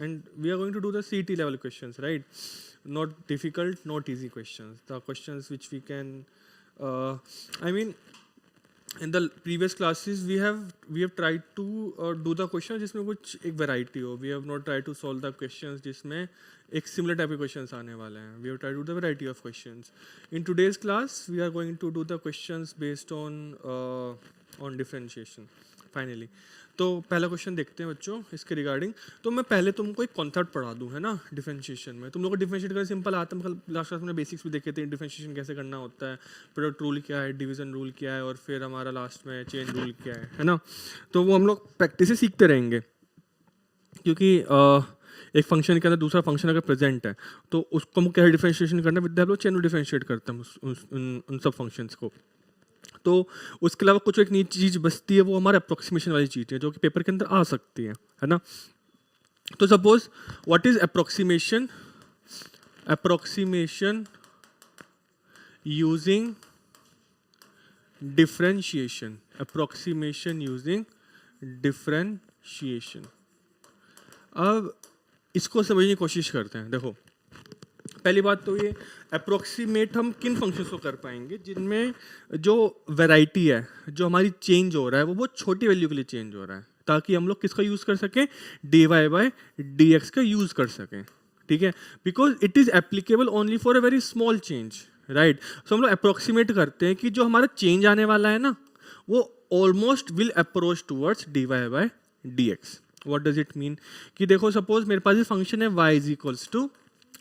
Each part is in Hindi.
and we are going to do the CT level questions, right? Not difficult, not easy questions. The questions which we can, I mean, in the previous classes we have tried to do the questions जिसमें कुछ एक variety हो. We have not tried to solve the questions जिसमें एक similar type of questions आने वाले हैं. We have tried to do the variety of questions. In today's class, we are going to do the questions based on differentiation. Finally, तो पहला क्वेश्चन देखते हैं बच्चों इसके रिगार्डिंग. तो मैं पहले तुमको एक कॉन्सेप्ट पढ़ा दूं, है ना, डिफरेंशिएशन में. तुम लोग को डिफरेंशिएट करना सिंपल आता है. मतलब लास्ट क्लास में बेसिक्स भी देखे थे, डिफरेंशिएशन कैसे करना होता है, प्रोडक्ट रूल क्या है, डिवीजन रूल क्या है, और फिर हमारा लास्ट में चेन रूल क्या है ना. तो वो हम लोग प्रैक्टिस से सीखते रहेंगे, क्योंकि एक फंक्शन के अंदर दूसरा फंक्शन अगर प्रेजेंट है तो उसको हम कैसे डिफरेंशिएशन करना है, विद हम लोग चेन रूल डिफरेंशिएट करते हैं उन सब फंक्शंस को. तो उसके अलावा कुछ एक नई चीज़ बचती है, वो हमारे अप्रोक्सीमेशन वाली चीज़ है जो कि पेपर के अंदर आ सकती है ना. तो suppose what is approximation using differentiation. Approximation using differentiation. अब इसको समझने की कोशिश करते हैं. देखो, पहली बात तो ये अप्रोक्सीमेट हम किन फंक्शंस को कर पाएंगे जिनमें जो वैरायटी है, जो हमारी चेंज हो रहा है, वो बहुत छोटी वैल्यू के लिए चेंज हो रहा है, ताकि हम लोग किसका यूज़ कर सकें, dy बाय dx का यूज़ कर सकें. ठीक है, because it is applicable only for a very small change, right. So हम लोग अप्रोक्सीमेट करते हैं कि जो हमारा चेंज आने वाला है ना, वो almost will approach towards dy by dx. What does it mean कि देखो, सपोज मेरे पास ये फंक्शन है y is equals to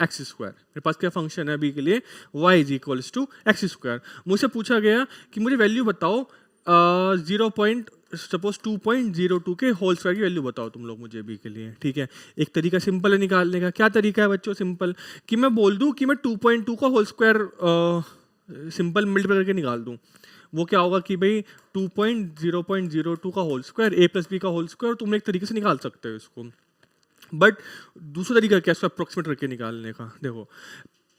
x square. मेरे पास क्या फंक्शन है अभी के लिए, y is equals to x square. मुझसे पूछा गया कि मुझे वैल्यू बताओ 2.02 के होल स्क्वायर की वैल्यू बताओ तुम लोग मुझे अभी के लिए. ठीक है, एक तरीका सिंपल है निकालने का. क्या तरीका है बच्चों? सिंपल, कि मैं बोल दूं कि मैं 2.2 का होल स्क्वायर सिंपल मल्टीप्लाई करके निकाल दूं. वो क्या होगा कि भाई 2.0.02 का whole square a plus B का होल स्क्वायर. तुम एक तरीके से निकाल सकते हो इसको. बट दूसरा तरीका क्या है इसको अप्रोक्सीमेट करके निकालने का? देखो,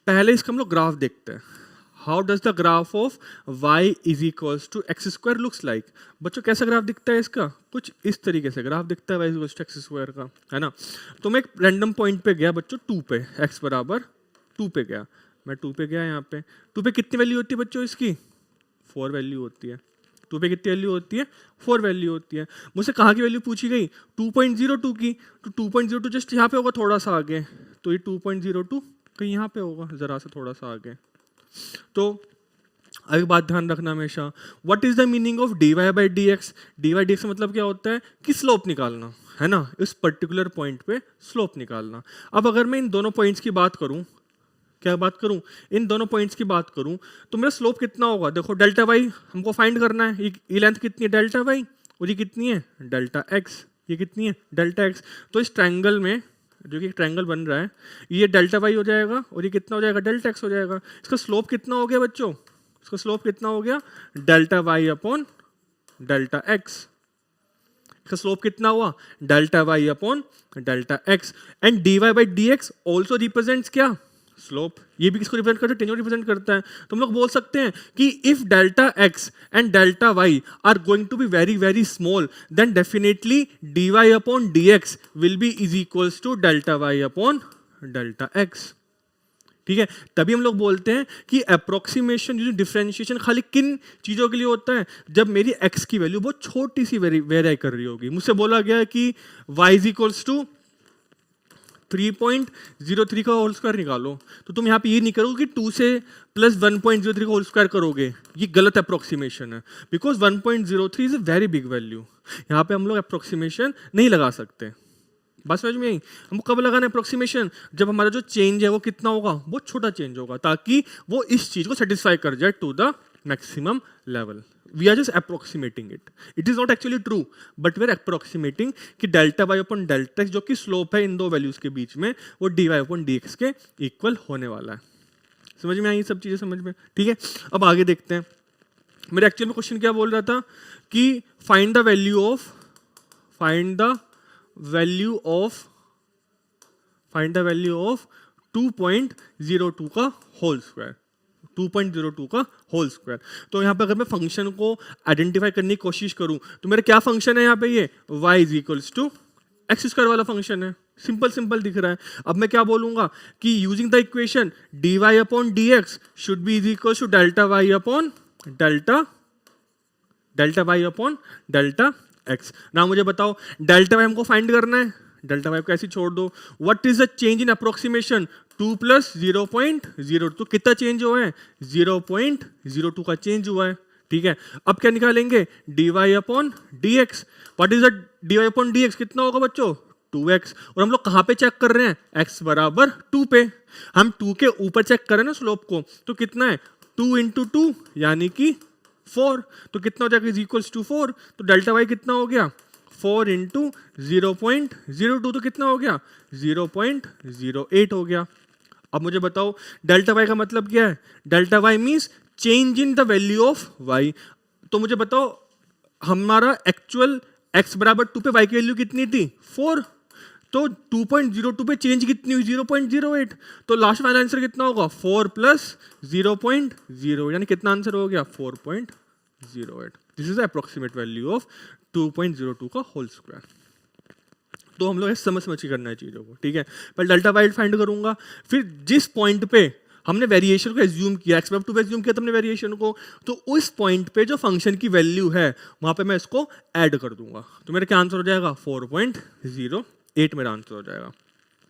पहले इसका हम लोग ग्राफ देखते हैं. How does the graph of y is equals to x square looks like. बच्चों, कैसा ग्राफ दिखता है इसका? कुछ इस तरीके से ग्राफ दिखता है y is equals to x square का, है ना. तो मैं एक रैंडम पॉइंट पे गया बच्चों, 2 पे, x बराबर 2 पे गया. मैं 2 पे गया. यहाँ पे 2 पे कितनी वैल्यू होती है बच्चों इसकी? 4 वैल्यू होती है. 2 पे कितनी वैल्यू होती है? 4 वैल्यू होती है. मुझसे कहाँ की वैल्यू पूछी गई? 2.02 की. तो 2.02 जस्ट यहाँ पे होगा, थोड़ा सा आगे. तो ये 2.02 कहीं यहाँ पे होगा, जरा सा थोड़ा सा आगे. तो एक बात ध्यान रखना हमेशा, what is the meaning of dy by dx. dy by dx मतलब क्या होता है कि स्लोप निकालना, है ना, इस पर्टिकुलर पॉइंट पे स्लोप निकालना. अब अगर मैं इन दोनों पॉइंट्स की बात करूं, क्या बात करूं, इन दोनों पॉइंट्स की बात करूं, तो मेरा स्लोप कितना होगा? देखो, डेल्टा वाई हमको फाइंड करना है. ये लेंथ कितनी है? Delta y. और ये कितनी है? Delta x. ये कितनी है? Delta x. तो इस ट्रायंगल में जो कि ट्रायंगल बन रहा है, ये डेल्टा वाई हो जाएगा और ये कितना हो जाएगा? डेल्टा एक्स हो जाएगा. इसका स्लोप कितना हो गया बच्चों? इसका स्लोप कितना हो गया? Delta y upon delta x. इसका स्लोप कितना हुआ? Delta y upon delta x. And dy by dx also represents क्या? स्लोप. ये भी किसको रिप्रेजेंट करता है? टेंजेंट रिप्रेजेंट करता है. तो हम लोग बोल सकते हैं कि if delta x and delta y are going to be very very small, then definitely dy upon dx will be is equals to delta y upon delta x. ठीक है, तभी हम लोग बोलते हैं कि अप्रोक्सीमेशन यूजिंग डिफरेंशिएशन खाली किन चीजों के लिए होता है? जब मेरी x की वैल्यू बहुत छोटी सी वेरी कर रही होगी. मुझसे बोला गया कि y इज इक्वल्स टू 3.03 का होल स्क्वायर निकालो, तो तुम यहाँ पे ये नहीं करोगे कि 2 से प्लस 1.03 का होल स्क्वायर करोगे. ये गलत अप्रोक्सीमेशन है, because 1.03 is a very big value. यहाँ पे हम लोग अप्रोक्सीमेशन नहीं लगा सकते. बात समझ में आई? हमको कब लगाना है अप्रोक्सीमेशन? जब हमारा जो चेंज है वो कितना होगा? बहुत छोटा चेंज होगा, ताकि वो इस चीज को सेटिस्फाई कर जाए to the maximum level. We are just approximating it. It is not actually true, but we are approximating कि delta y upon delta x जो कि स्लोप है इन दो वैल्यूज के बीच में, वो dy अपॉन dx के इक्वल होने वाला है. समझ में आई सब चीजें? समझ में? ठीक है, अब आगे देखते हैं. मेरे एक्चुअल में क्वेश्चन क्या बोल रहा था कि फाइंड द वैल्यू ऑफ 2.02 का होल स्क्वायर. 2.02 का होल स्क्वायर. तो यहाँ पे अगर मैं फंक्शन को आइडेंटिफाई करने की कोशिश करूँ, तो मेरा क्या फंक्शन है यहाँ पे? ये y is equals to x square वाला फंक्शन है. सिंपल सिंपल दिख रहा है। अब मैं क्या बोलूंगा कि using the equation dy upon dx should be is equal to delta y upon delta y upon delta x। ना मुझे बताओ डेल्टा y हमको फाइंड करना है, डेल्टा y को ऐसे छोड़ दो। What is the change in approximation 2 plus 0.02, कितना चेंज हुआ है 0.02 का चेंज हुआ है। ठीक है, अब क्या निकालेंगे dy upon dx। What is the dy upon dx, कितना होगा बच्चों 2x। और हम लोग कहाँ पे चेक कर रहे हैं x बराबर 2 पे, हम 2 के ऊपर चेक कर रहे हैं ना स्लोप को, तो कितना है 2 इंटू 2 यानी कि 4, तो कितना हो जाएगा इज इक्वल्स टू 4। तो डेल्टा y कितना हो गया 4 इंटू 0.02, तो कितना हो गया 0.08 हो गया। अब मुझे बताओ डेल्टा y का मतलब क्या है, delta y means change in the value of y। तो मुझे बताओ हमारा एक्चुअल x बराबर 2 पे y की वैल्यू कितनी थी 4, तो 2.02 पे चेंज कितनी हुई 0.08, तो लास्ट वाला आंसर कितना होगा 4 प्लस 0.0, यानी कितना आंसर हो गया 4.08। This is the approximate value of 2.02 का होल स्क्वायर। तो हम लोग समझ समझ के करना है चीज़ों को। ठीक है, पहले डेल्टा वाई फाइंड करूंगा, फिर जिस पॉइंट पे हमने वेरिएशन को एज्यूम किया x बराबर 2 पे एज्यूम किया तो हमने वेरिएशन को, तो उस पॉइंट पे जो फंक्शन की वैल्यू है वहां पे मैं इसको ऐड कर दूंगा, तो मेरा क्या आंसर हो जाएगा 4.08 मेरा आंसर हो जाएगा।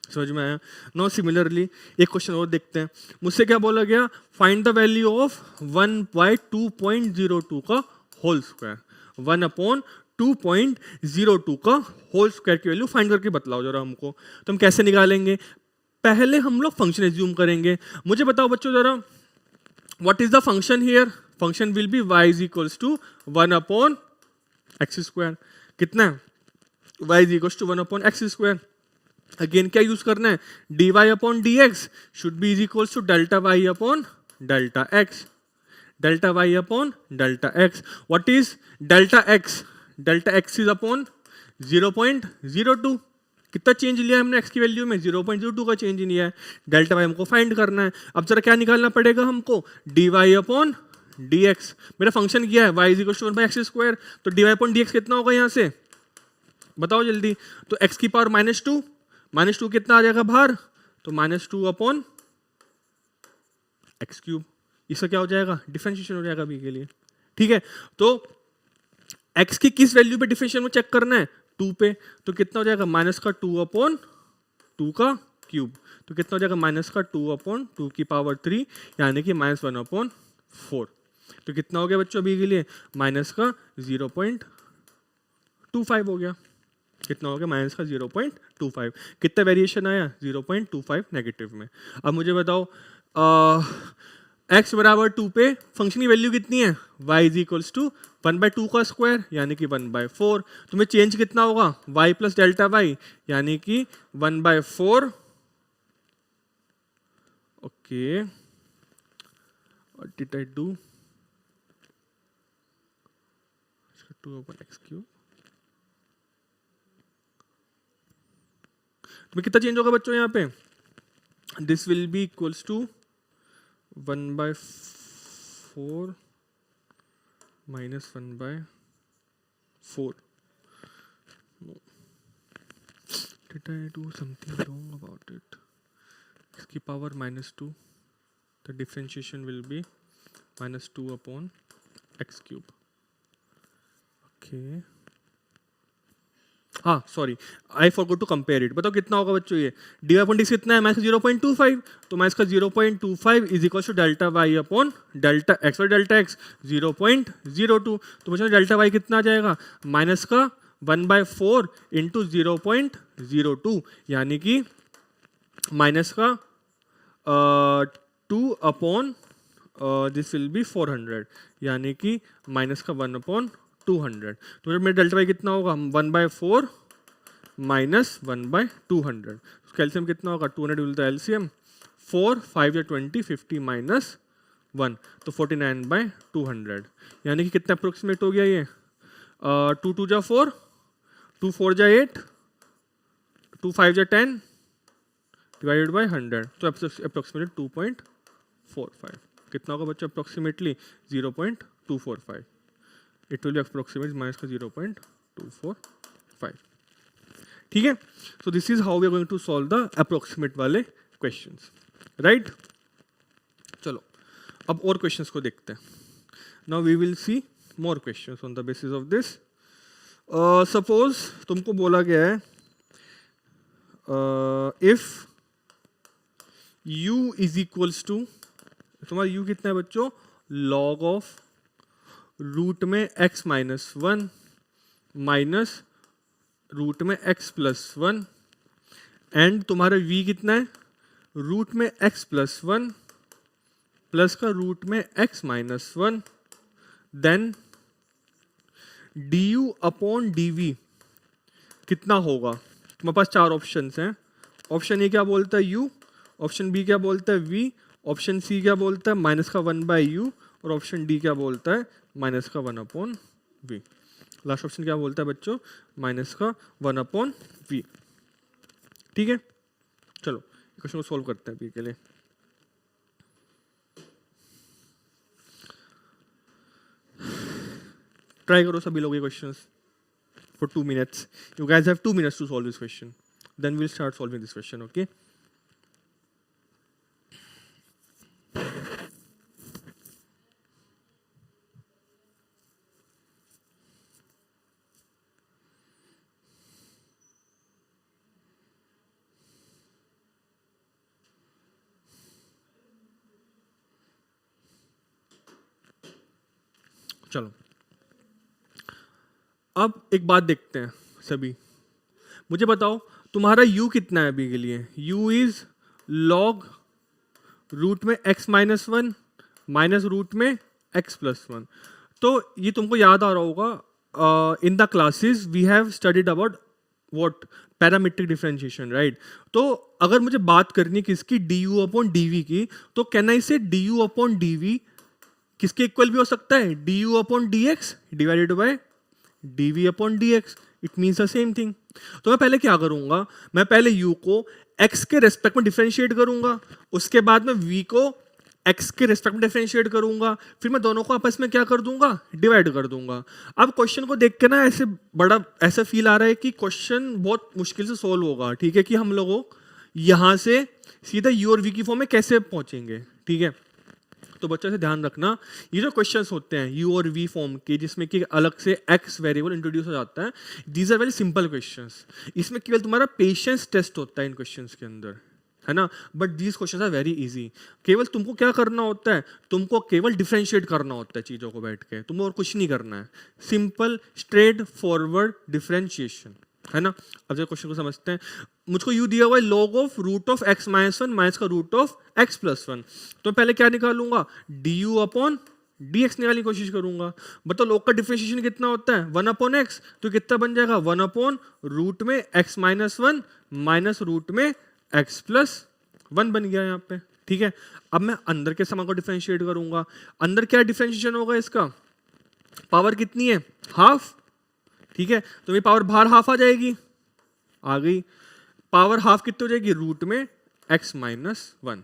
समझ में आया। नो सिमिलरली एक क्वेश्चन और देखते हैं, मुझसे क्या बोला गया फाइंड द वैल्यू ऑफ 1/2.02 का होल स्क्वायर, 1/2.02 का होल स्क्वायर की वैल्यू फाइंड करके बतलाओ जरा हमको। तो हम कैसे निकालेंगे, पहले हम लोग फंक्शन एज्यूम करेंगे। मुझे बताओ बच्चों जरा what is the function here, function will be y is equals to 1/x square, कितना है y is equals to 1/x square. Again क्या यूज करना है dy upon dx should be is equals to delta y upon delta x, delta y upon delta x। What is delta x, delta x is upon 0.02, कितना चेंज लिया है हमने x की वैल्यू में 0.02 का चेंज लिया है। डेल्टा y हमको फाइंड करना है। अब जरा क्या निकालना पड़ेगा हमको dy अपॉन dx, मेरा फंक्शन क्या है y is equal to 1/x square, तो dy अपॉन dx कितना होगा यहाँ से बताओ जल्दी। तो x की पावर -2 कितना आ जाएगा बाहर, तो -2 अपॉन x क्यूब, इसका क्या हो जाएगा डिफरेंशिएशन हो जाएगा अभी के लिए। ठीक है, तो x की किस वैल्यू पे डिफरेंशिएशन में चेक करना है 2 पे, तो कितना हो जाएगा -2 अपॉन 2 का क्यूब, तो कितना हो जाएगा -2 अपॉन 2 की पावर 3 यानी कि -1/4। तो कितना हो गया बच्चों अभी के लिए -0.25 हो गया, कितना हो गया -0.25। कितना वेरिएशन आया 0.25 नेगेटिव में। अब मुझे बताओ x बराबर 2 पे फंक्शन की वैल्यू कितनी है y इज इक्वल्स टू 1/2 का स्क्वायर यानी कि 1/4, तो मैं चेंज कितना होगा y प्लस डेल्टा y यानी कि 1/4। Okay what did I do 2/x cube, तो कितना चेंज होगा बच्चों यहाँ पे, this will be equals to 1/4 minus 1/4. No. Did I do something wrong about it? X की power -2, the differentiation will be -2 upon x cube. Okay. हाँ sorry I forgot to compare it. बताओ कितना होगा बच्चों ये dy अपॉन dx कितना है -0.25, तो मैं इसका 0.25 is equal to delta y upon delta x, और डेल्टा x 0.02, तो बच्चों डेल्टा y कितना आ जाएगा माइनस का 1/4 इंटू 0.02 यानी कि माइनस का 2 अपॉन दिस विल बी 400 यानी कि माइनस का 1/200। तो मेरा डेल्टा वाई कितना होगा 1/4 माइनस 1/200, कैल्शियम कितना होगा 200 विल द एलसीएम 4 5 या 20 50 माइनस 1 तो 49/200 यानी कि कितना अप्रोक्सीमेट हो गया ये 2 2 जा 4 2 4 जा 8 2 5 जा 10 डिवाइडेड बाय 100 तो अप्रोक्सीमेटली 2.45 कितना होगा बच्चों approximately 0.245 it will be approximate minus का 0.245। ठीक है, so this is how we are going to solve the approximate वाले क्वेश्चंस, राइट। चलो अब और क्वेश्चंस को देखते हैं। Now we will see more questions on the basis of this. Suppose तुमको बोला गया है if u is equals to, तुम्हारा u कितना है बच्चों, log ऑफ रूट में x minus one minus root में x प्लस वन, एंड तुम्हारा v कितना है, रूट में x प्लस वन प्लस का रूट में x minus one, then du upon dv कितना होगा। तुम्हारे पास चार ऑप्शंस हैं। ऑप्शन ए क्या बोलता है u, ऑप्शन बी क्या बोलता है v, ऑप्शन सी क्या बोलता है माइनस का वन बाय यू, और ऑप्शन डी क्या बोलता है माइनस का one upon v. Last option क्या बोलता है बच्चों, माइनस का वन अपॉन वी। ठीक है, चलो क्वेश्चन को सॉल्व करते हैं अभी के लिए। ट्राई करो सभी लोग ये questions for 2 minutes. You guys have 2 minutes to solve this question. Then we'll start solving this question, okay? चलो अब एक बात देखते हैं सभी, मुझे बताओ तुम्हारा u कितना है अभी के लिए। u इज log रूट में x minus one minus root में x प्लस वन। तो ये तुमको याद आ रहा होगा, in the classes we have studied about what, parametric differentiation, right. तो अगर मुझे बात करनी किसकी, du अपॉन dv की, तो कैन आई से du अपॉन dv किसके इक्वल भी हो सकता है, du upon dx divided by dv upon dx, it means the same thing. तो मैं पहले क्या करूंगा, मैं पहले u को x के रेस्पेक्ट में डिफरेंशिएट करूंगा, उसके बाद में v को x के रेस्पेक्ट में डिफरेंशिएट करूंगा, फिर मैं दोनों को आपस में क्या कर दूंगा, डिवाइड कर दूंगा। अब क्वेश्चन को देख के ना ऐसे बड़ा ऐसा फील आ रहा है कि क्वेश्चन बहुत मुश्किल से सोल्व होगा। ठीक है, कि हम लोगों यहां से सीधा u और v की फॉर्म में कैसे पहुंचेंगे। ठीक है, तो बच्चों से ध्यान रखना, ये जो क्वेश्चंस होते हैं u और v फॉर्म के, जिसमें कि अलग से x वेरिएबल इंट्रोड्यूस हो जाता है, these are very simple questions. इसमें केवल तुम्हारा पेशेंस टेस्ट होता है इन क्वेश्चंस के अंदर, है ना। But these questions are very easy. केवल तुमको क्या करना होता है, तुमको केवल डिफरेंशिएट करना होता है चीजों को बैठ के, तुमको और कुछ नहीं करना है। सिंपल स्ट्रेट फॉरवर्ड डिफरेंशिएशन, है ना। अब जब क्वेश्चन को समझते हैं, मुझको u दिया हुआ है log of root of x minus one minus का root of x plus one. तो पहले क्या निकालूंगा, du अपॉन dx निकालने की कोशिश करूंगा। बताओ log का डिफरेंशिएशन कितना होता है, 1 अपॉन x, तो कितना बन जाएगा 1 अपॉन रूट में x minus one minus root में x प्लस वन बन गया यहाँ पे। ठीक है, अब मैं अंदर के समान को डिफरेंशिएट करूंगा। अंदर क्या डिफरेंशिएशन होगा इसका, पावर कितनी है, हाफ। ठीक है, तो ये पावर बाहर हाफ आ जाएगी, आ गई। पावर हाफ कितनी हो जाएगी, रूट में x माइनस वन।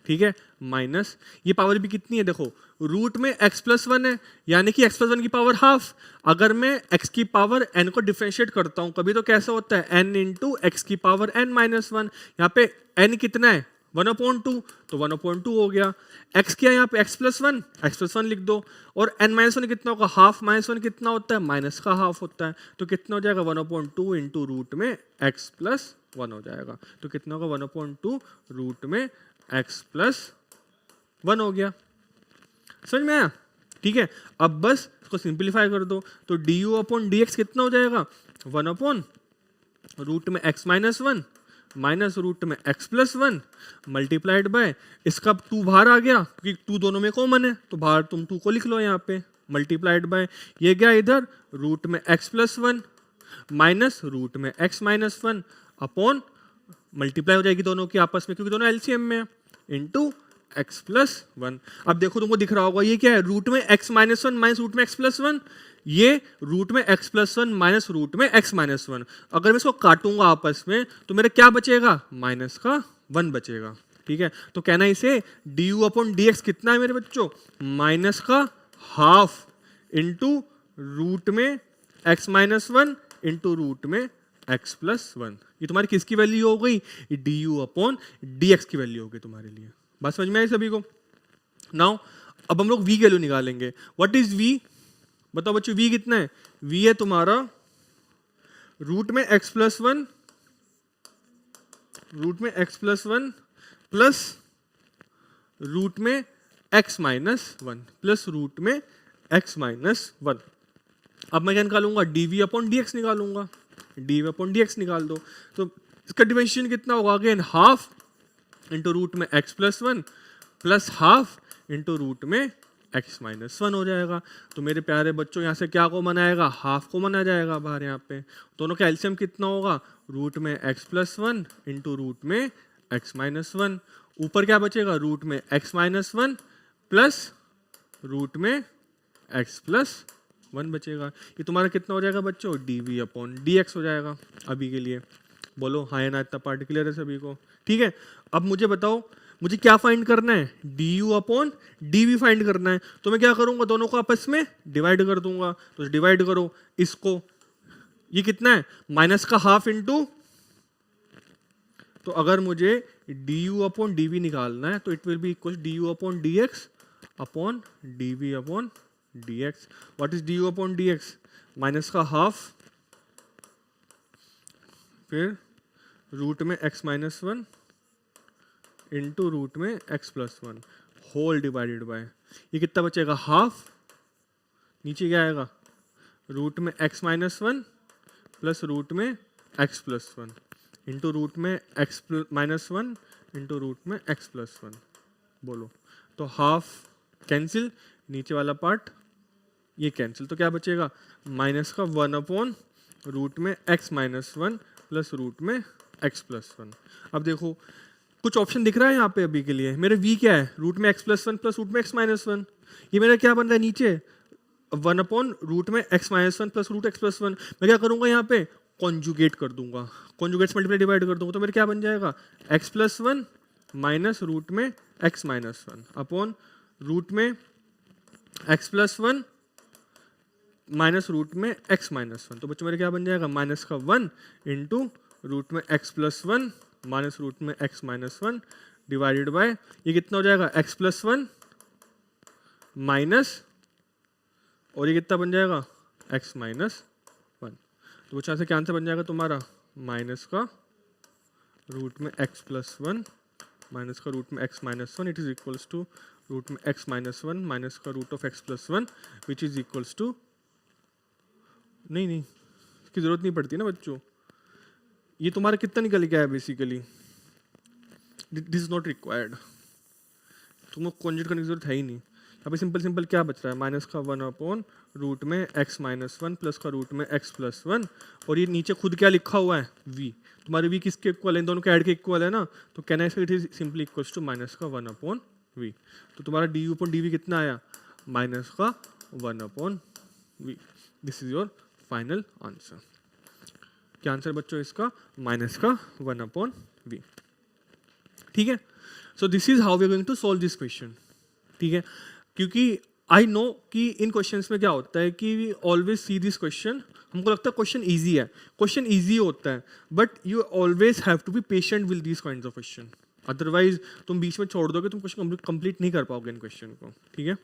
ठीक है, माइनस ये पावर भी कितनी है, देखो रूट में x प्लस वन है, यानी कि x प्लस वन की पावर हाफ। अगर मैं x की पावर n को डिफरेंशिएट करता हूं कभी, तो कैसा होता है n इंटू एक्स की पावर n माइनस वन। यहाँ पे n कितना है 1/2, तो 1/2 हो गया। x क्या है यहाँ पे, x प्लस वन लिख दो। और n माइनस वन कितना होगा, हाफ माइनस वन कितना होता है, माइनस का हाफ होता है। तो कितना हो जाएगा 1/2 इंटू रूट में x प्लस वन हो जाएगा। तो कितना होगा 1/2 रूट में x प्लस वन हो गया। समझ में आया। ठीक है, अब बस इसको सिंप्लीफाई कर दो, तो du अपॉन dx कितना हो जाएगा, 1 अपॉन रूट में x minus one minus root में x plus one multiplied by, इसका 2 बाहर आ गया क्योंकि 2 दोनों में कॉमन है, तो बाहर तुम 2 को लिख लो यहाँ पे, मल्टीप्लाइड बाय ये गया इधर रूट में x plus one minus root में x minus one upon multiply हो जाएगी दोनों की आपस में क्योंकि दोनों एलसीएम में है, इंटू x प्लस वन। अब देखो तुमको दिख रहा होगा ये क्या है, रूट में x minus one minus root में x प्लस वन, ये रूट में x plus one minus root में x माइनस वन। अगर मैं इसको काटूंगा आपस में तो मेरा क्या बचेगा, माइनस का वन बचेगा। ठीक है, तो कहना इसे du अपॉन dx कितना है मेरे बच्चों, माइनस का हाफ इंटू रूट में x minus one into root में एक्स प्लस वन। ये तुम्हारी किसकी वैल्यू हो गई? D u upon d x की वैल्यू हो गई तुम्हारे लिए। बात समझ में आई सभी को? नाउ अब हम लोग v की वैल्यू निकालेंगे। What is v? बताओ बच्चों v कितना है? v है तुम्हारा रूट में x प्लस वन, रूट में x plus one plus root में x minus one, plus root में x माइनस वन। अब मैं क्या निकालूंगा? dv अपॉन dx निकालूंगा। dv अपॉन dx निकाल दो तो इसका डिफरेंशिएशन कितना होगा? अगेन हाफ इंटू रूट में x plus one plus half into root में x माइनस वन हो जाएगा। तो मेरे प्यारे बच्चों यहाँ से क्या कॉमन आएगा? हाफ कॉमन आ जाएगा बाहर। यहाँ पे दोनों का एलसीएम कितना होगा? रूट में x plus one into root में x माइनस वन। ऊपर क्या बचेगा? रूट में x minus one plus root में x प्लस वन बचेगा। ये तुम्हारा कितना हो जाएगा बच्चों? dv अपॉन dx हो जाएगा अभी के लिए। बोलो हाँ या ना, इतना पार्टिकुलर है सभी को? ठीक है। अब मुझे बताओ मुझे क्या फाइंड करना है? du अपॉन dv फाइंड करना है। तो मैं क्या करूंगा? दोनों को आपस में डिवाइड कर दूंगा। तो डिवाइड करो इसको, ये कितना है? माइनस का हाफ इंटू, तो अगर मुझे du अपॉन dv निकालना है तो it will be equal du upon dx upon dv upon dx। What is du upon dx? Minus का हाफ फिर रूट में x minus one into root में x plus one whole divided by, ये कितना बचेगा? हाफ। नीचे क्या आएगा? रूट में x minus one plus root में x plus one into root में x minus one into root में x प्लस वन। बोलो तो हाफ कैंसिल, नीचे वाला पार्ट ये कैंसिल, तो क्या बचेगा? माइनस का वन अपॉन रूट में x minus one plus root में x प्लस वन। अब देखो कुछ ऑप्शन दिख रहा है यहाँ पे अभी के लिए। मेरे v क्या है? रूट में x plus one plus root में x माइनस वन। ये मेरा क्या बन रहा है नीचे? वन अपॉन रूट में x minus one plus root x plus one. मैं क्या करूंगा यहाँ पे? कॉन्जुगेट कर दूंगा, कॉन्जुगेट मल्टीप्लाई डिवाइड कर दूंगा। तो मेरे क्या बन जाएगा? x plus one minus root में x minus one upon root में x plus one minus root में x माइनस वन। तो बच्चों मेरे क्या बन जाएगा? माइनस का वन इंटू रूट में x plus one minus root में x minus one divided by, ये कितना हो जाएगा? x प्लस वन माइनस, और ये कितना बन जाएगा? x minus one. तो बच्चों से क्या आंसर बन जाएगा तुम्हारा? माइनस का रूट में x प्लस वन माइनस का रूट में x minus one, it is equals to root में x माइनस वन माइनस का root of x plus one which is equals to, नहीं इसकी जरूरत नहीं पड़ती ना बच्चों। ये तुम्हारा कितना निकल गया है? Basically this is not required, तुमको कॉन्जुगेट करने की जरूरत है ही नहीं। यहाँ पे सिंपल सिंपल क्या बच रहा है? माइनस का वन अपॉन रूट में x माइनस वन प्लस का रूट में x प्लस वन, और ये नीचे खुद क्या लिखा हुआ है? v। तुम्हारे v किसके इक्वल है? इन दोनों के ऐड के इक्वल है ना, तो कहना है it is simply equals to minus का वन अपॉन v। तो तुम्हारा du अपॉन dv कितना आया? माइनस का one upon v। This is your final answer. क्या आंसर बच्चों इसका? माइनस का वन अपॉन वी। ठीक है। So this is how we are going to solve this question. ठीक है, क्योंकि आई नो कि इन क्वेश्चंस में क्या होता है कि we always see this question, हमको लगता है क्वेश्चन इजी है, क्वेश्चन इजी होता है, but you always have to be patient with this kinds of question. Otherwise तुम बीच में छोड़ दोगे, तुम क्वेश्चन कंप्लीट नहीं कर पाओगे इन क्वेश्चन को। ठीक है,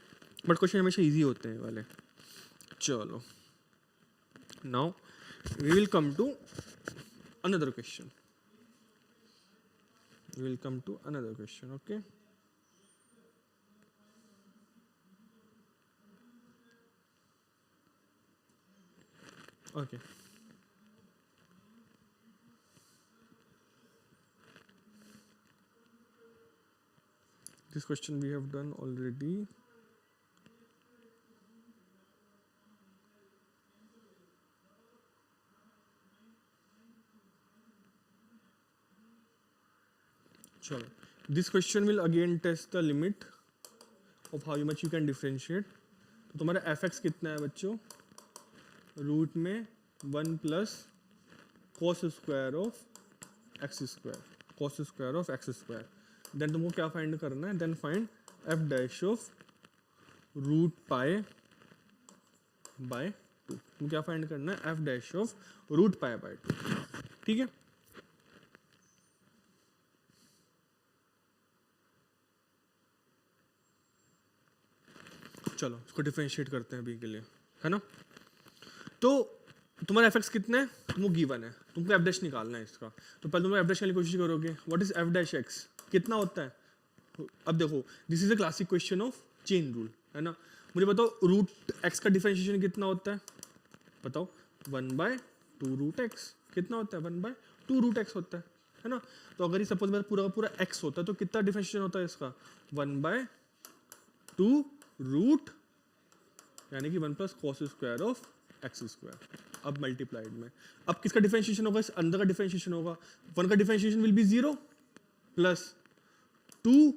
बट क्वेश्चन हमेशा इजी होते हैं वाले। चलो now we will come to another question. We will come to another question. Okay. Okay. This question we have done already. चलो, this question will again test the limit of how much you can differentiate. तो तुम्हारा f(x) कितना है बच्चों? रूट में one plus cos square of x square, cos square of x square. Then तुमको क्या फाइंड करना है? Then find f dash of root pi by two. तुम क्या फाइंड करना है, f dash of root pi by two. ठीक है, चलो इसको डिफरेंशिएट करते हैं अभी के लिए, है ना। तो तुम्हारा एफ एक्स कितना है, वो गिवन है, तुमको एफ डैश निकालना है इसका। तो पहले तुम एफ डैश की कोशिश करोगे, what is F dash x, कितना होता है। अब देखो, this is a classic question of chain rule, है ना। मुझे बताओ रूट एक्स का डिफरेंशिएशन कितना होता है, बताओ। 1/2 रूट एक्स कितना होता है, 1/2 रूट एक्स होता है ना। तो अगर ये सपोज मेरा पूरा का पूरा एक्स होता है तो कितना डिफरेंशिएशन होता है इसका, 1/2 रूट, यानी कि 1 plus cos square of x square. अब मल्टीप्लाइड में, अब किसका डिफरेंशिएशन होगा, इस अंदर का डिफरेंशिएशन होगा। 1 का differentiation will be 0 plus 2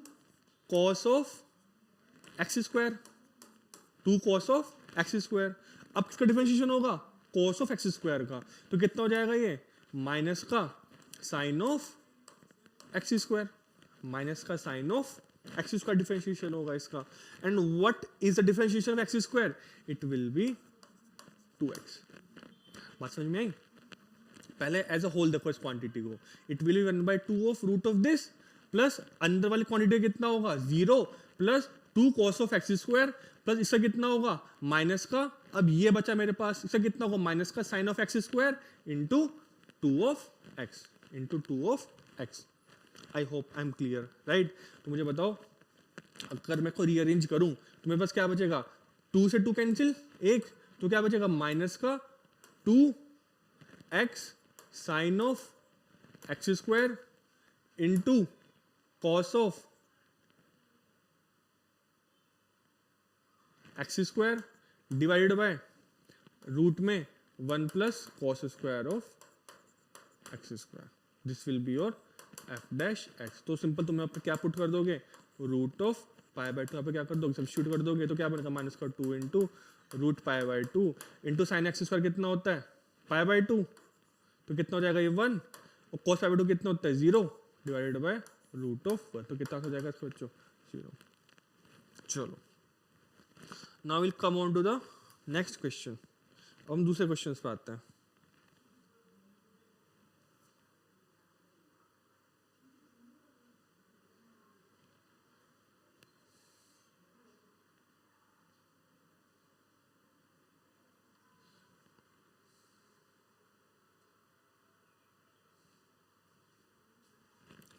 cos of x square, 2 cos of x square. अब किसका डिफरेंशिएशन होगा, कॉस ऑफ एक्स स्क्वायर का, तो कितना हो जाएगा ये, माइनस का sine of x square, minus का sine of x square differentiation होगा इसका। And what is the differentiation of x square, it will be 2x। बात समझ में आई। पहले एज अ होल देखो इस क्वांटिटी को, it will be 1/2 of root of this plus अंदर वाली क्वांटिटी कितना होगा 0 plus 2 cos of x square plus इसका कितना होगा माइनस का, अब ये बचा मेरे पास, इसका कितना होगा माइनस का sine of x square into 2 of x into 2 of x. I hope I am clear, right. तो मुझे बताओ, अगर मैं को रीअरेंज करूं तो मेरे पास क्या बचेगा, 2 से 2 कैंसिल, 1, तो क्या बचेगा माइनस का 2x sine of x square into cos of x square divided by root में 1 plus cos square of x square. This will be your f dash x. तो सिंपल तुम यहाँ पर क्या पुट कर दोगे, root of pi by two, यहाँ पे क्या कर दोगे, सब्स्टिट्यूट कर दोगे, तो क्या बनेगा माइनस का 2 into root pi by 2 into sine x square कितना होता है पाई बाय 2, तो कितना हो जाएगा ये 1, और कॉस पाई बाय 2 कितना होता है 0 डिवाइडेड बाय रूट ऑफ 1, तो कितना हो जाएगा इसका बच्चों 0। चलो now will come on to the next question. अब हम दूसरे क्वेश्चन पे आते हैं।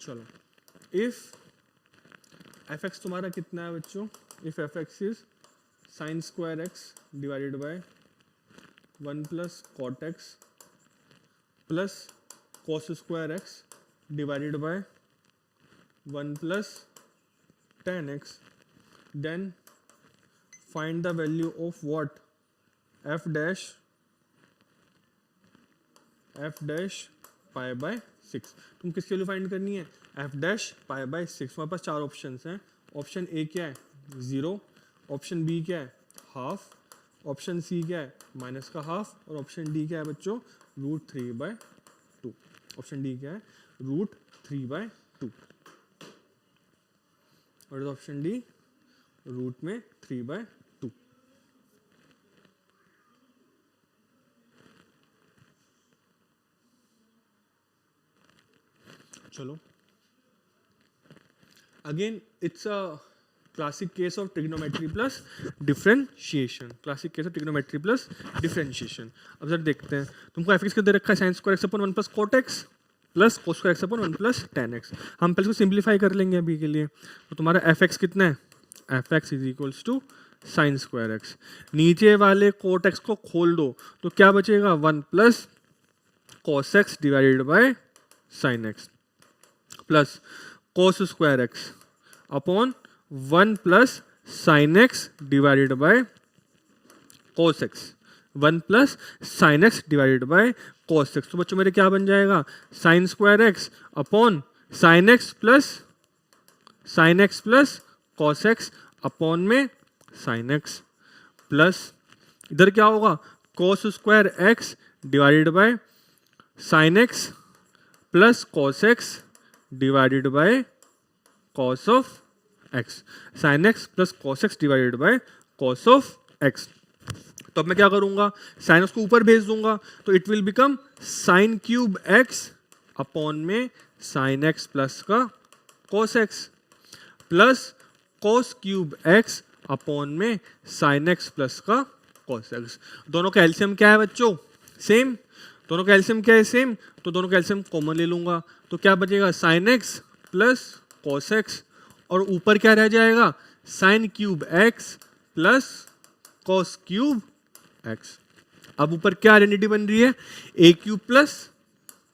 चलो, इफ एफ एक्स तुम्हारा कितना है बच्चों, if f x is sine square x divided by 1 plus cot x plus cos square x divided by 1 plus tan x, then find the value of what, f dash pi by 6। तुम किसके लिए फाइंड करनी है, एफ डैश पाई बाय 6। हमारे पास 4 ऑप्शन हैं। ऑप्शन ए क्या है 0, ऑप्शन बी क्या है हाफ, ऑप्शन सी क्या है माइनस का हाफ, और ऑप्शन डी क्या है बच्चों √3/2। ऑप्शन डी क्या है √3/2, और ऑप्शन डी रूट में 3/2। चलो, again it's a classic case of trigonometry plus differentiation, classic case of trigonometry plus differentiation. अब सर देखते हैं, तुमको एफ एक्स का दे रखा है sine square x upon 1 plus cot x plus cos square x upon 1 plus tan x। हम पहले इसको सिंप्लीफाई कर लेंगे अभी के लिए। तो तुम्हारा एफ एक्स कितना है, f x is equals to sine square x, नीचे वाले कोट एक्स को खोल दो तो क्या बचेगा 1 plus cos x divided by sine x plus cos square x upon 1 plus sine x divided by cos x, 1 plus sine x divided by cos x. तो बच्चों मेरे क्या बन जाएगा sign square x upon sine x plus cos x upon में साइन एक्स प्लस इधर क्या होगा cos square x divided by sine x plus cos x divided by cos of x, sign x plus cos x divided by cos of x. तो अब मैं क्या करूंगा, साइन उसको ऊपर भेज दूंगा, तो it will become sign cube x upon में साइन एक्स प्लस का cos x plus cos cube x upon में साइन एक्स प्लस का कॉस एक्स। दोनों का एलसीएम क्या है बच्चों, सेम। दोनों का एलसीएम क्या है, सेम, तो दोनों का एलसीएम कॉमन ले लूंगा, तो क्या बचेगा sine x plus cos x, और ऊपर क्या रह जाएगा sine cube x plus cos cube x. अब ऊपर क्या आइडेंटिटी बन रही है, a cube plus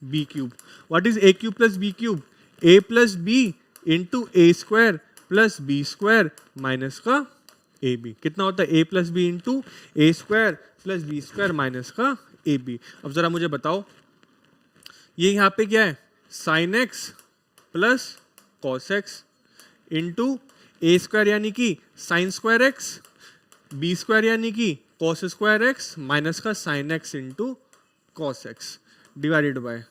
b cube. What is a cube plus b cube, a plus b into a square plus b square minus का ए बी। कितना होता है, a plus b into a square plus b square minus का ए बी। अब जरा मुझे बताओ, ये यहाँ पे क्या है, sine x plus cos x into a square यानी कि sine square x, b square यानी कि कॉस स्क्वायर एक्स माइनस का sine x into cos x divided by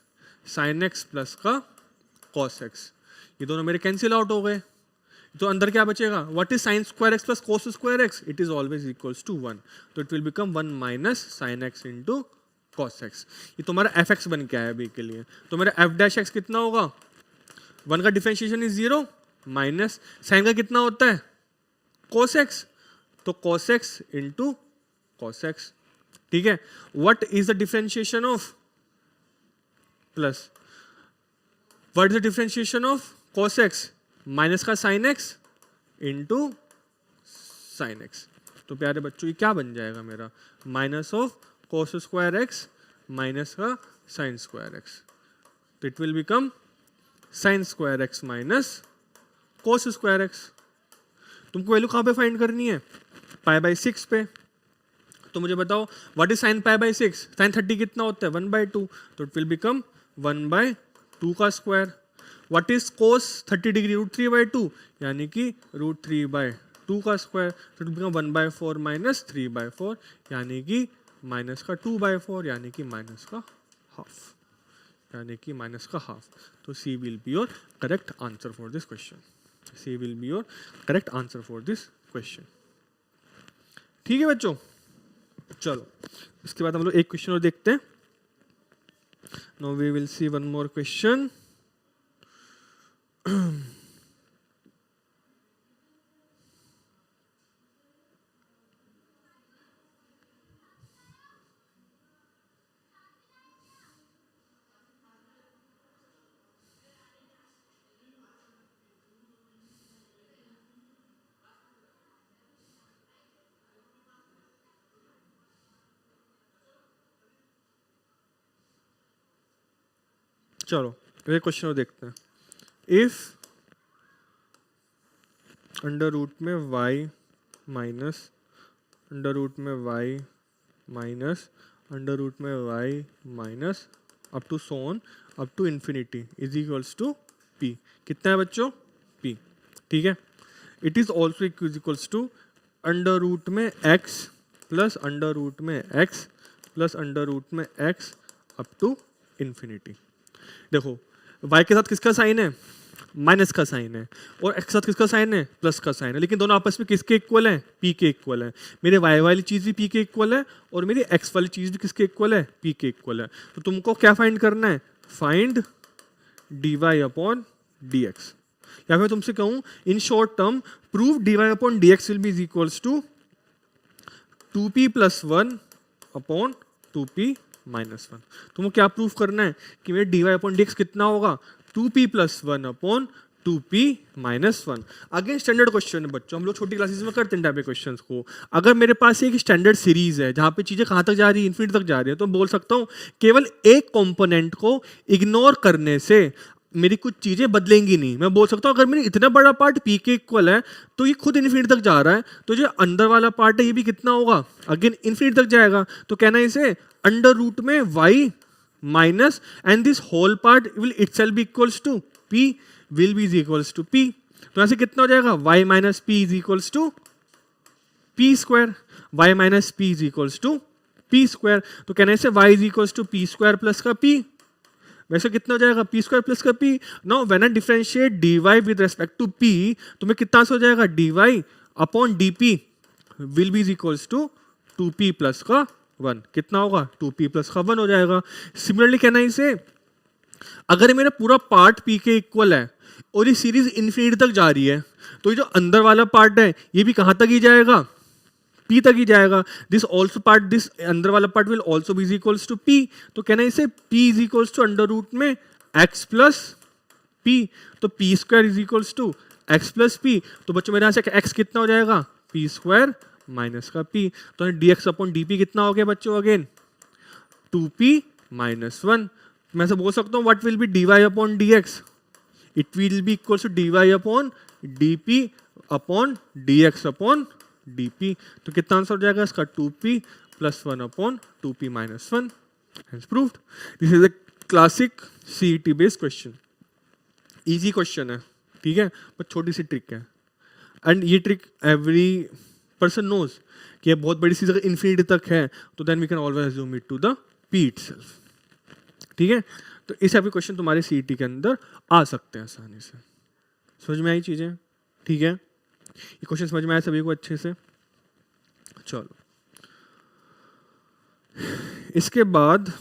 sine x plus का कॉस एक्स। ये दोनों मेरे कैंसिल आउट हो गए, तो अंदर क्या बचेगा, what is sine square x plus cos square x, it is always equals to 1, तो it will become 1 minus sine x into cos x. ये तुम्हारा एफ एक्स बन के आया अभी के लिए, तो मेरा एफ डैश एक्स कितना होगा, 1 का डिफरेंशिएशन इज 0 माइनस साइन का कितना होता है कॉस एक्स, तो cos x into cos x. ठीक है, what is the differentiation of plus, what is the differentiation of cos x, minus का sine x into sine x. तो प्यारे बच्चों ये क्या बन जाएगा मेरा, minus of cos square x minus का साइन स्क्वायर एक्स, तो it will become sine square x minus cos square x. तुमको वैल्यू कहाँ पे फाइंड करनी है, पाई बाई 6 पे। तो मुझे बताओ what is sine pi by 6, sine 30 कितना होता है 1/2, तो इट विल बिकम 1/2 का square. What is cos 30 degree, √3/2 यानी कि √3/2 का स्क्वायर, तो इट बिकम 1/4 माइनस 3/4 यानी कि माइनस का 2/4 यानी कि माइनस का हाफ, यानी कि माइनस का हाफ। तो C will be your correct answer for this question, C will be your correct answer for this question. ठीक है बच्चों, चलो इसके बाद हम लोग एक क्वेश्चन और देखते हैं। Now we will see one more question. चलो ये क्वेश्चन और देखते हैं। इफ अंडर रूट में y माइनस अंडर रूट में y माइनस अंडर रूट में y minus up to so on up to infinity is equals to p। कितना है बच्चों, p। ठीक है, it is also equals to under root में x प्लस अंडर रूट में x प्लस अंडर रूट में x अप टू इन्फिनिटी। देखो y के साथ किसका साइन है, माइनस का साइन है, और x के साथ किसका साइन है, प्लस का साइन है, लेकिन दोनों आपस में किसके इक्वल है, p के इक्वल है। मेरे y वाली चीज भी p के इक्वल है और मेरी x वाली चीज भी किसके इक्वल है, p के इक्वल है। तो तुमको क्या फाइंड करना है, फाइंड dy अपॉन dx, या फिर तुमसे कहूं in short term prove dy upon dx will be is equals to 2p plus 1 upon 2p minus 1। तुमको क्या प्रूफ करना है कि मेरे dy अपॉन dx कितना होगा, 2p plus 1 upon 2p minus 1। Again standard question है बच्चों, हम लोग छोटी क्लासेस में करते हैं टाइप के क्वेश्चंस को। अगर मेरे पास एक स्टैंडर्ड सीरीज है जहाँ पे चीजें कहाँ तक जा रही है, इन्फिनिटी तक जा रही है, तो बोल सकता हूँ केवल एक कंपोनेंट को इग्नोर करने से मेरी कुछ चीजें बदलेंगी नहीं। मैं बोल सकता हूँ अगर मेरी इतना बड़ा पार्ट p के इक्वल है तो ये खुद इन्फिनिटी तक जा रहा है, तो जो अंदर वाला पार्ट है ये भी कितना होगा, अगेन इन्फिनिटी तक जाएगा। तो कहना है इसे अंडर रूट में y minus and this whole part will itself be equals to p will be is equals to p। तो ऐसे कितना हो जाएगा, y minus p is equals to p square, y minus p is equals to p square. तो कहना है इसे y is equals to p square plus का p, वैसे कितना हो जाएगा p स्क्वायर प्लस का p। Now when I differentiate dy with respect to p तो मैं कितना से हो जाएगा, dy upon dp will be is equals to 2p plus का 1 कितना होगा 2p प्लस का 1 हो जाएगा। सिमिलरली कहना इसे अगर मेरा पूरा पार्ट p के इक्वल है और ये सीरीज इन्फिनिटी तक जा रही है तो ये जो अंदर वाला पार्ट है ये भी कहां तक ही जाएगा p तक ही जाएगा। दिस ऑल्सो पार्ट दिस अंदर वाला part will also be is equals to p। तो कहना इसे p is equals to under root में x प्लस p। तो p square is equals to x plus p। तो बच्चों मेरे यहाँ से x कितना हो जाएगा p स्क्वायर माइनस का p। तो dx अपॉन dp कितना हो गया बच्चों अगेन 2p माइनस 1। मैं से बोल सकता हूँ what will be dy upon dx it will be equals to dy upon dp upon dx upon dp। तो कितना आंसर हो जाएगा इसका 2p plus 1 upon 2p minus 1। Hence proved. This is a classic CET based question. Easy question है, ठीक है, पर छोटी सी ट्रिक है। एंड ये ट्रिक एवरी पर्सन नोज कि ये बहुत बड़ी चीज अगर इन्फिनिटी तक है तो then we can always assume it to the p itself. ठीक है, तो इस टाइप के क्वेश्चन तुम्हारे CET के अंदर आ सकते हैं आसानी से। समझ में आई चीजें? ठीक है, ये क्वेश्चन समझ में आया सभी को अच्छे से? चलो इसके बाद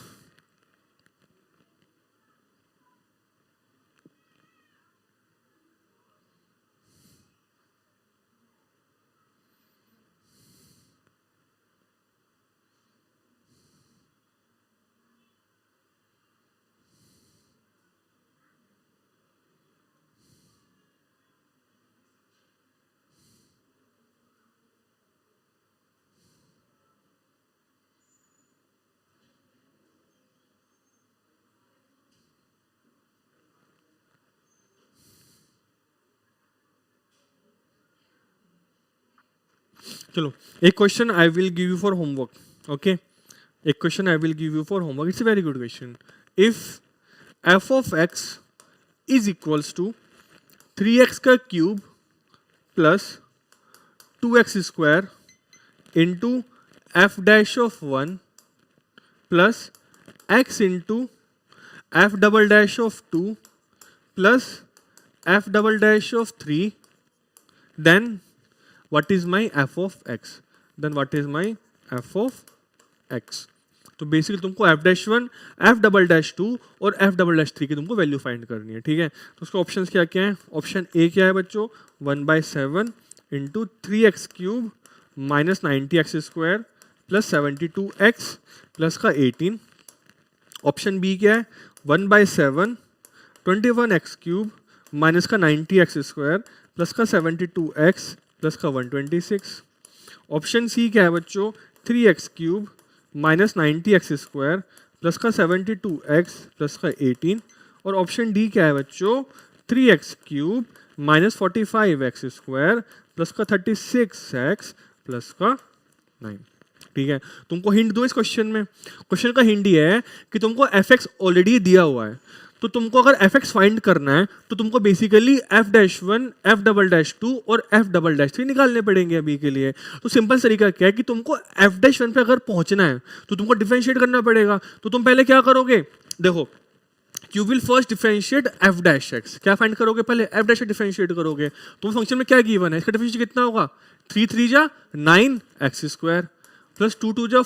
चलो एक question I will give you for homework. Okay, एक question I will give you for homework. It's a very good question. If f of x is equals to 3x का cube plus 2x square into f dash of 1 plus x into f double dash of 2 plus f double dash of 3, then what is my f of x? Then what is my f of x? तो बेसिकली तुमको f dash 1, f double dash 2 और f डबल डैश 3 की तुमको वैल्यू फाइंड करनी है। ठीक है, तो उसके ऑप्शंस क्या क्या हैं? ऑप्शन ए क्या है बच्चों? 1/7 into 3x cube minus 90x square plus 72x plus का 18। ऑप्शन बी क्या है? 1/7 21x क्यूब माइनस का 90x स्क्वायर प्लस का 72x प्लस का 126। ऑप्शन सी क्या है बच्चों? 3x cube minus 90x square plus का 72x प्लस का 18। और ऑप्शन डी क्या है बच्चों? 3x cube minus 45x square plus का 36x प्लस का 9। ठीक है, तुमको हिंट दो इस क्वेश्चन में। क्वेश्चन का हिंट ये है कि तुमको fx ऑलरेडी दिया हुआ है, तो तुमको अगर fx फाइंड करना है तो तुमको basically f dash 1, f double dash 2 और f डबल डैश 3 निकालने पड़ेंगे अभी के लिए। तो सिंपल तरीका क्या है कि तुमको f डैश 1 पे अगर पहुंचना है तो तुमको डिफरेंशिएट करना पड़ेगा। तो तुम पहले क्या करोगे? देखो, you will first differentiate f dash x। क्या फाइंड करोगे? पहले f डैश डिफरेंशिएट करोगे। तो फंक्शन में क्या गिवन है? इसका डिफरेंशिएट कितना होगा? 3 3 जा 9x स्क्वायर प्लस 2 2 जा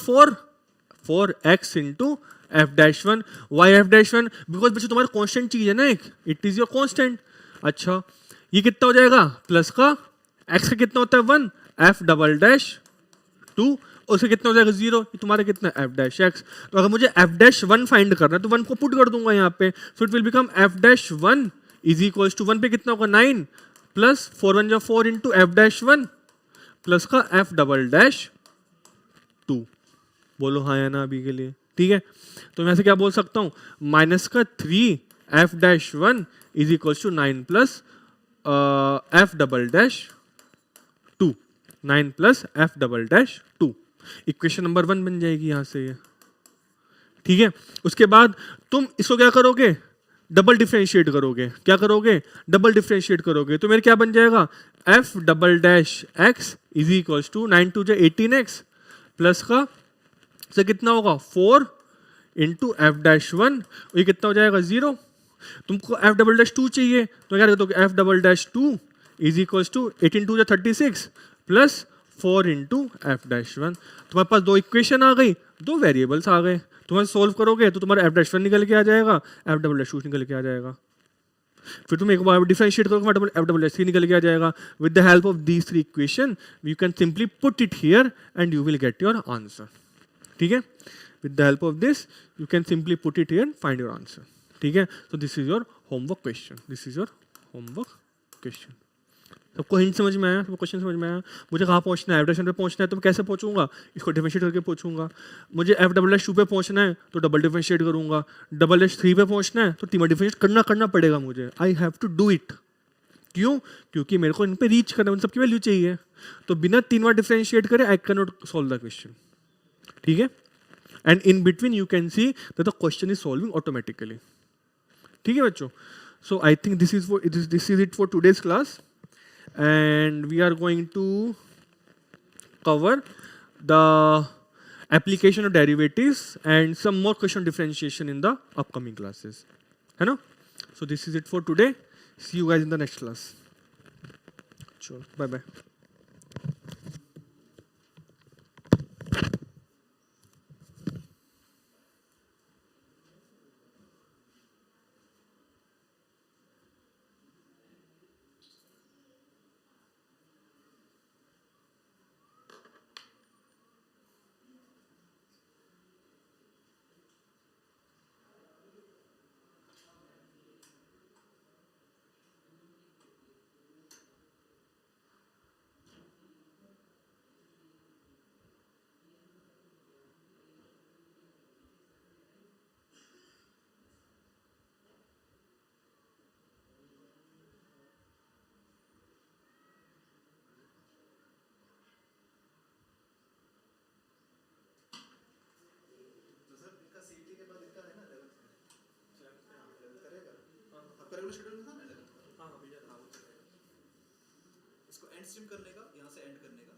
4x into f dash 1। Why f dash 1? Because बच्चों तुम्हारा कांस्टेंट चीज है ना एक, इट इज योर कांस्टेंट। अच्छा, ये कितना हो जाएगा? प्लस का x का कितना होता है? 1, f डबल डैश 2 और उसका कितना हो जाएगा? 0। ये तुम्हारा कितना है? f dash x। तो अगर मुझे f डैश 1 फाइंड करना है तो 1 को पुट कर दूंगा यहाँ पे। So it will become f dash 1 is equals to 1 पे कितना होगा? 9 प्लस 4 1 जा 4 इंटू f डैश 1 प्लस का f डबल डैश 2। बोलो हाँ या ना अभी के लिए? ठीक है, तो मैं से क्या बोल सकता हूँ? माइनस का 3 f dash 1 is equals to 9 plus f double dash 2, 9 plus f double dash 2। Equation number 1 बन जाएगी यहाँ से ये। ठीक है, उसके बाद तुम इसको क्या करोगे? डबल डिफरेंशिएट करोगे। क्या करोगे? डबल डिफरेंशिएट करोगे। तो मेरे क्या बन जाएगा? f double dash x is equals to 9 2 18x plus का से कितना होगा? 4 इंटू f डैश 1, ये कितना हो जाएगा? 0। तुमको f डबल डैश 2 चाहिए तो क्या करते हो? f double dash 2 is equals to 18 2 36 plus 4 into f dash one. तुम्हारे पास दो इक्वेशन आ गई, दो वेरिएबल्स आ गए, तुम्हारे सोल्व करोगे तो तुम्हारा एफ डैश वन निकल के आ जाएगा, एफ डबल डैश टू निकल के आ जाएगा। फिर तुम एक बार डिफरेंशिएट करोगे एफ डबल डैश थ्री निकल के आ जाएगा। With the help of these three equation you can simply put it here and you will get your answer. ठीक है, with the help of this you can simply put it here and find your answer. ठीक है, तो this is your homework question, this is your homework question. सबको हिंट समझ में आया, सबको क्वेश्चन समझ में आया। मुझे कहाँ पहुँचना है, एफ डैश वन पे पहुँचना है तो मैं कैसे पहुँचूंगा, इसको डिफरेंशिएट करके पहुँचूंगा। मुझे एफ डबल डैश टू पे पहुँचना है तो डबल डिफरेंशिएट करूंगा। डबल डैश थ्री पे पहुँचना है तो तीन डिफरेंशिएट करना पड़ेगा मुझे। I have to do it. क्यों? क्योंकि मेरे को इन पे रीच करना है, उन सबकी वैल्यू चाहिए। तो बिना तीन बार डिफरेंशिएट करे I can not solve the question. ठीक है, and in between you can see that the question is solving automatically. ठीक है बच्चों, so I think this is it for today's class, and we are going to cover the application of derivatives and some more question differentiation in the upcoming classes. है ना? So this is it for today. See you guys in the next class. Sure. Bye bye. Schedule था ना 11th का। इसको एंड स्ट्रीम करने का, यहाँ से एंड करने का